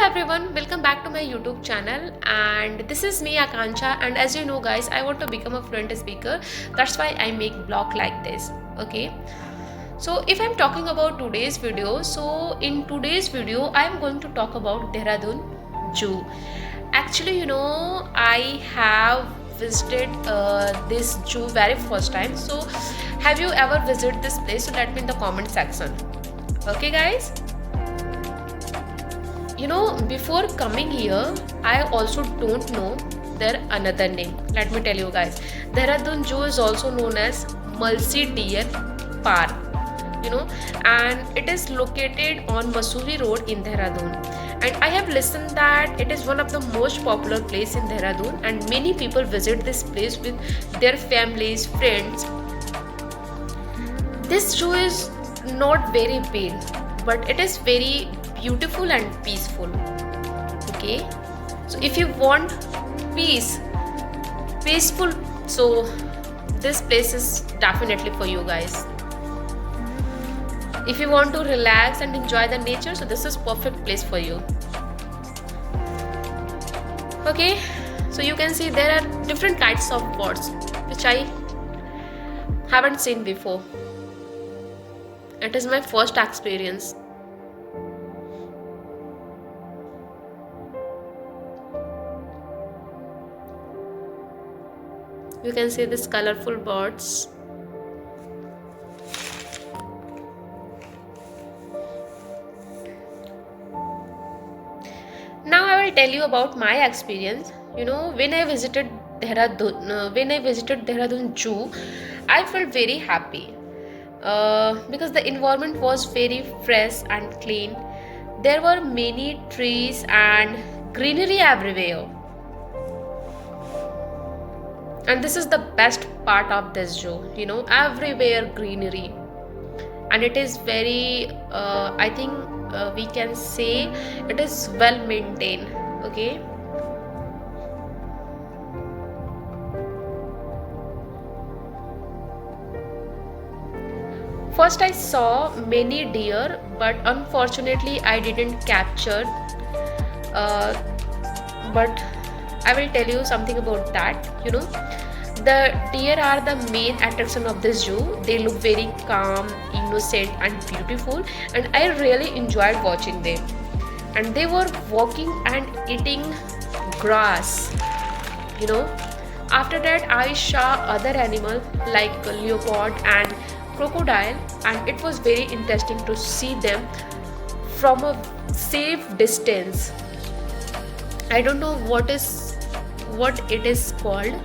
everyone, welcome back to my YouTube channel, and this is me Akanksha. And as you know guys, I want to become a fluent speaker. That's why I make vlog like this. Okay, so if I'm talking about today's video, so in today's video I am going to talk about Dehradun Zoo. Actually, I have visited this zoo very first time. So have you ever visited this place? So let me in the comment section. Okay guys, before coming here, I also don't know their another name. Let me tell you guys, Dehradun Zoo is also known as Malsi Deer Park, and it is located on Mussoorie Road in Dehradun. And I have listened that it is one of the most popular place in Dehradun, and many people visit this place with their families, friends. This zoo is not very big, but it is very beautiful and peaceful. Okay, so if you want peaceful, so this place is definitely for you guys. If you want to relax and enjoy the nature, so this is perfect place for you. Okay, so you can see there are different kinds of birds which I haven't seen before. It is my first experience. You can see these colorful birds. Now I will tell you about my experience. When I visited Dehradun Zoo, I felt very happy because the environment was very fresh and clean. There were many trees and greenery everywhere. And this is the best part of this zoo, everywhere greenery, and it is very I think we can say it is well maintained. Okay, first I saw many deer, but unfortunately I didn't capture, but I will tell you something about that. The deer are the main attraction of this zoo. They look very calm, innocent and beautiful, and I really enjoyed watching them. And they were walking and eating grass. After that I saw other animals like leopard and crocodile, and it was very interesting to see them from a safe distance. I don't know what it is called.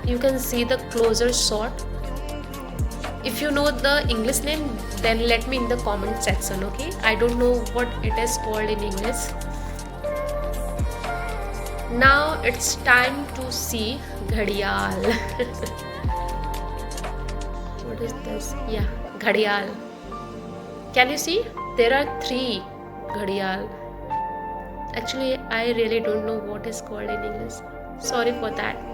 You can see the closer shot. If you know the English name, then let me in the comment section. Okay, I don't know what it is called in English. Now it's time to see ghadial. What is this? Yeah, ghadial. Can you see? There are 3 ghadial. Actually, I really don't know what is called in English. Sorry for that.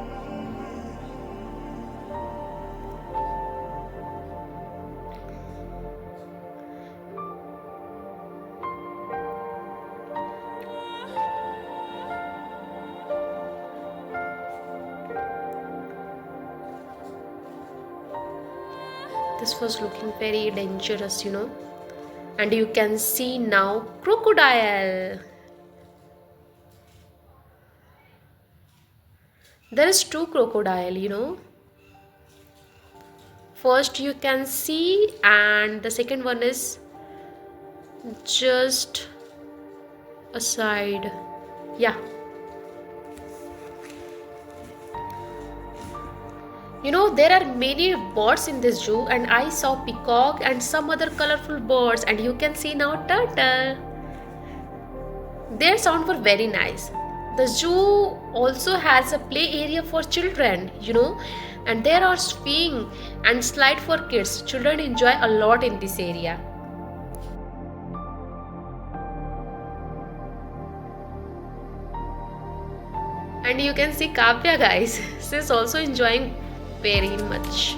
This was looking very dangerous, and you can see now crocodile. There is 2 crocodile. First you can see, and the second one is just aside. Yeah, there are many birds in this zoo, and I saw peacock and some other colorful birds, and you can see now turtle. Their sound were very nice. The zoo also has a play area for children, and there are swing and slide for kids. Children enjoy a lot in this area. And you can see Kavya guys, she's also enjoying very much.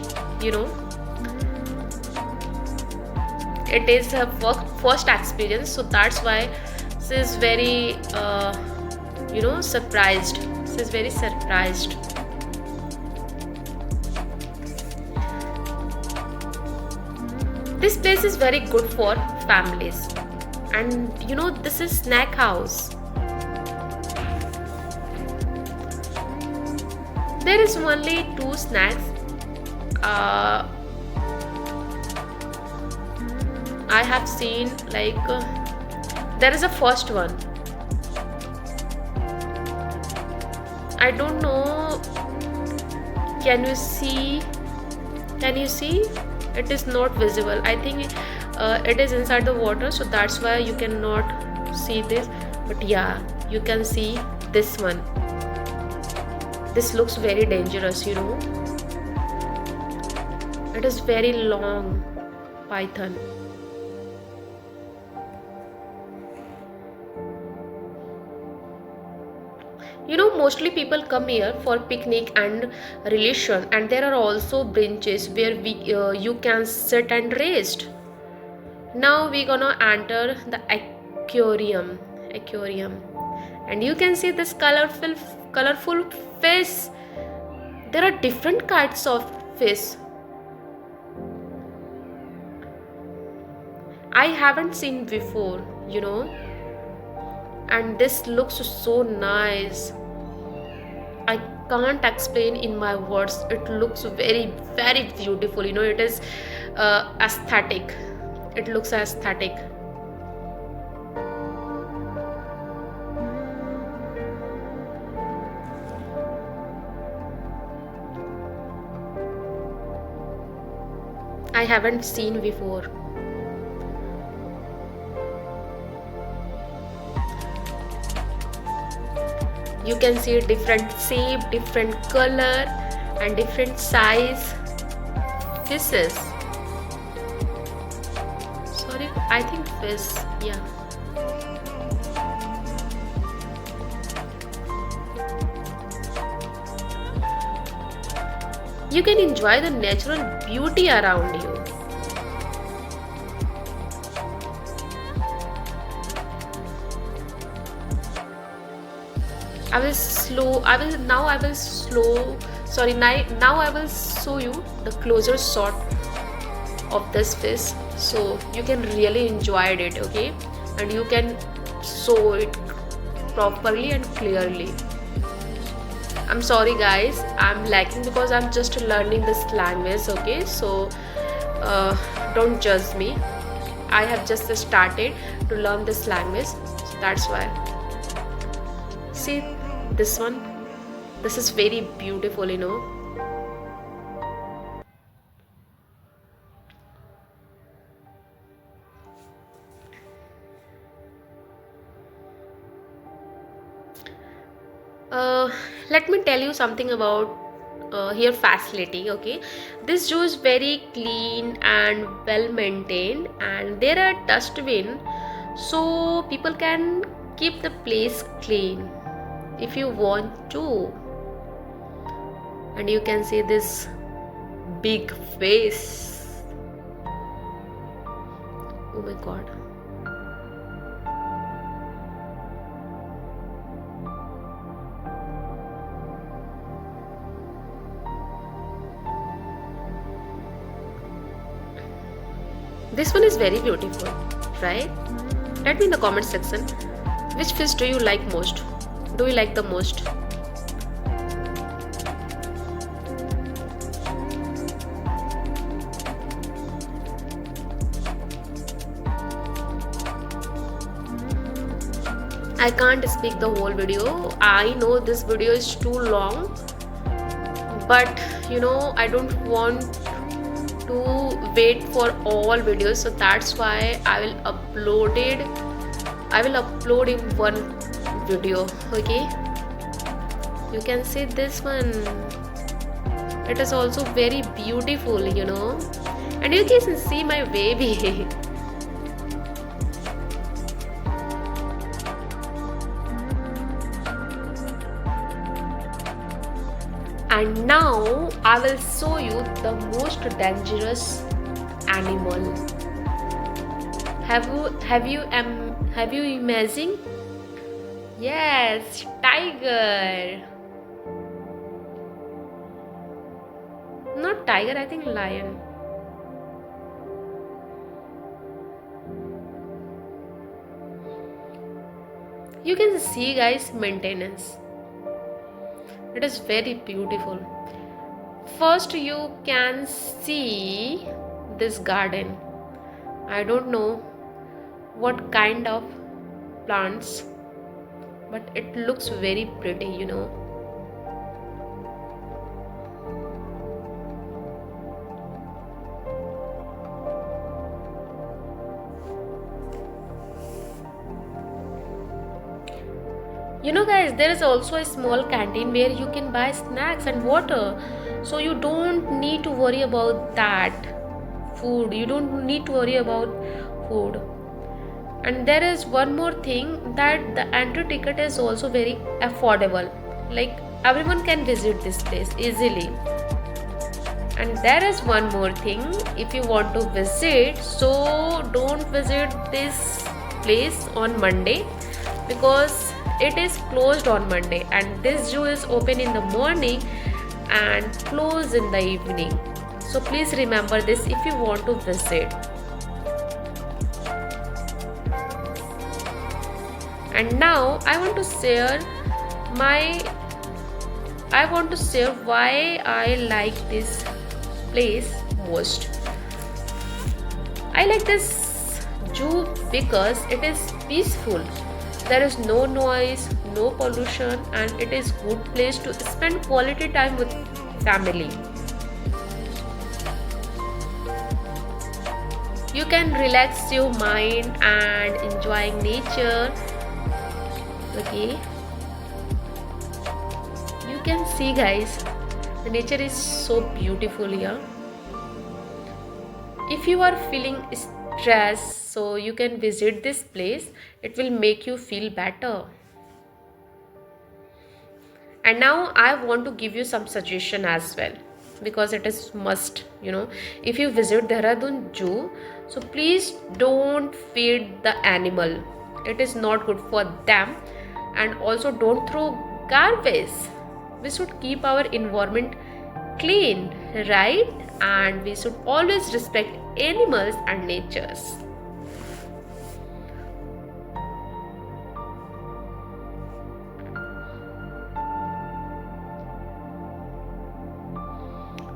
it is her first experience, so that's why she is very surprised. She is very surprised. This place is very good for families, and this is snack house. There is only 2 snacks. I have seen like there is a first one. I don't know. Can you see? It is not visible. I think it is inside the water, so that's why you cannot see this. But yeah, you can see this one. This looks very dangerous, It is very long python. Mostly people come here for picnic and relation, and there are also benches where you can sit and rest. Now we're gonna enter the aquarium, and you can see this colorful fish. There are different kinds of fish. I haven't seen before, and this looks so nice. I can't explain in my words. It looks very, very beautiful. It is aesthetic. It looks aesthetic. I haven't seen before. You can see different shape, different color, and different size fishes. Sorry, I think fish. Yeah. You can enjoy the natural beauty around you. Now I will show you the closer shot of this fish, so you can really enjoy it, okay? And you can show it properly and clearly. I'm sorry guys, I'm lacking because I'm just learning this language, okay? So don't judge me. I have just started to learn this language, so that's why. See this one? This is very beautiful, Let me tell you something about here facility, okay? This zoo is very clean and well maintained, and there are dustbin, so people can keep the place clean if you want to. And you can see this big face. Oh my god. This one is very beautiful, right? Let me in the comment section, which fish do you like most? Do you like the most? I can't speak the whole video. I know this video is too long, but I don't want to wait for all videos, so that's why I will upload in one video, okay? You can see this one. It is also very beautiful, and you can see my baby. And now I will show you the most dangerous animal. Have you imagined? Yes, tiger. Not tiger, I think lion. You can see guys maintenance. It is very beautiful. First you can see this garden. I don't know what kind of plants, but it looks very pretty, you know. You know guys, there is also a small canteen where you can buy snacks and water. So you don't need to worry about that food. You don't need to worry about food. And there is one more thing, that the entry ticket is also very affordable. Like everyone can visit this place easily. And there is one more thing, if you want to visit, so don't visit this place on Monday, because it is closed on Monday, and this zoo is open in the morning and closed in the evening. So please remember this if you want to visit. And now I want to share why I like this place most. I like this zoo because it is peaceful. There is no noise, no pollution, and it is good place to spend quality time with family. You can relax your mind and enjoying nature. Okay, you can see guys, the nature is so beautiful here. If you are feeling stressed, so you can visit this place. It will make you feel better. And now I want to give you some suggestion as well, because it is must, you know. If you visit Dehradun Zoo, so please don't feed the animal. It is not good for them. And also don't throw garbage. We should keep our environment clean, right? And we should always respect animals and natures.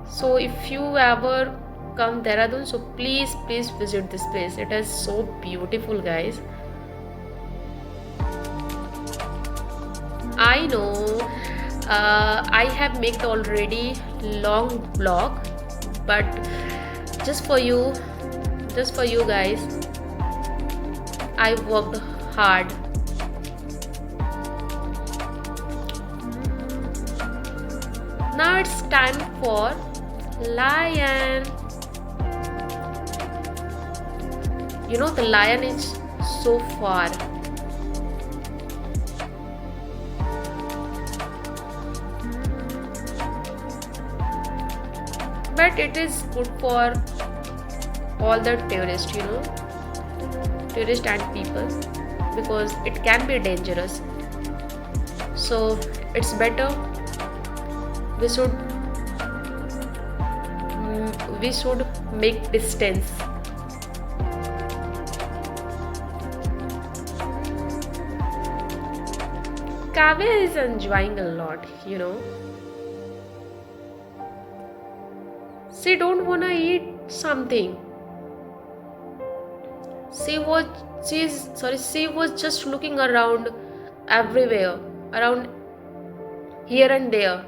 So if you ever come Dehradun, so please visit this place. It is so beautiful guys. I know I have made already long vlog, but just for you guys, I worked hard. Now it's time for lion. You know, the lion is so far. But it is good for all the tourists, you know, tourists and people, because it can be dangerous. So it's better we should make distance. Kavya is enjoying a lot, you know. She don't wanna eat something. She was just looking around everywhere, around here and there.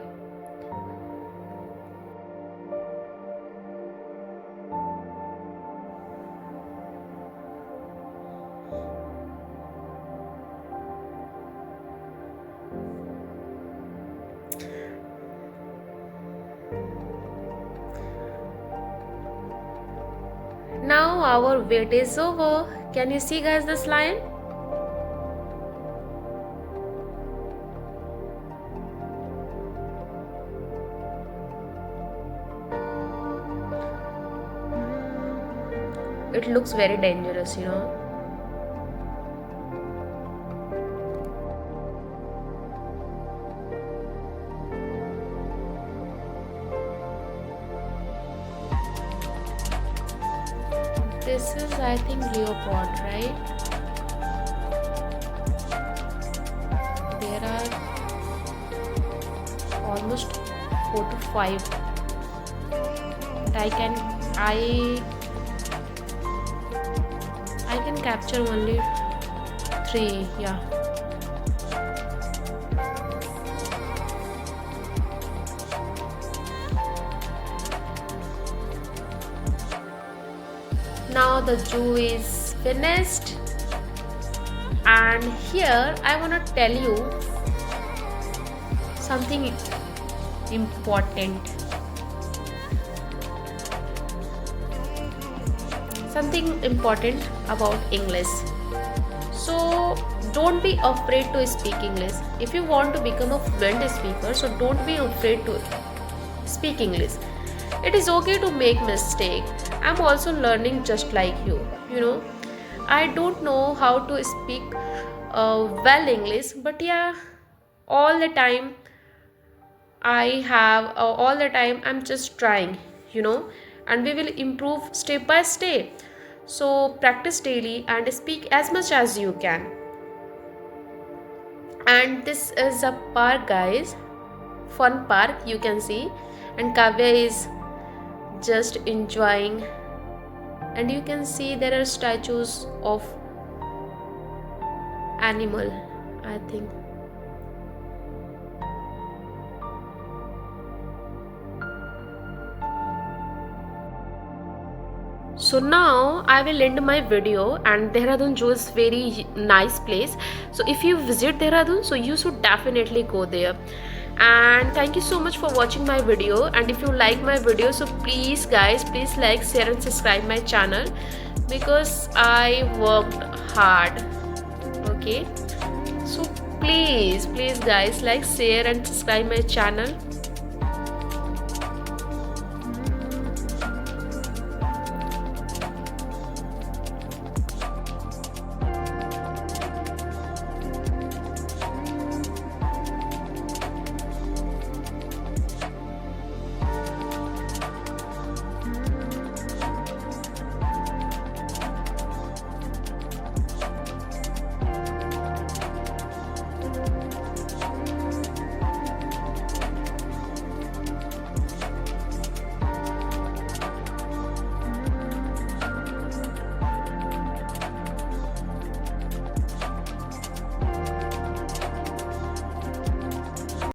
Now our wait is over. Can you see guys this lion? it looks very dangerous, you know. This is, I think, leopard, right? There are almost 4 to 5. I can capture only 3. Yeah. Now the zoo is finished, and here I want to tell you something important. Something important about English. So don't be afraid to speak English. If you want to become a fluent speaker, so don't be afraid to speak English. It is okay to make mistake. I'm also learning just like you. You know, I don't know how to speak well English, but yeah, all the time I'm just trying, you know, and we will improve step by step. So practice daily and speak as much as you can. And this is a park, guys, fun park, you can see, and Kavya is just enjoying, and you can see there are statues of animal, I think. So now I will end my video, and Dehradun Zoo is very nice place. So if you visit Dehradun, so you should definitely go there. And thank you so much for watching my video, and if you like my video, so please guys, please like, share and subscribe my channel, because I worked hard. Okay, so please guys, like, share and subscribe my channel.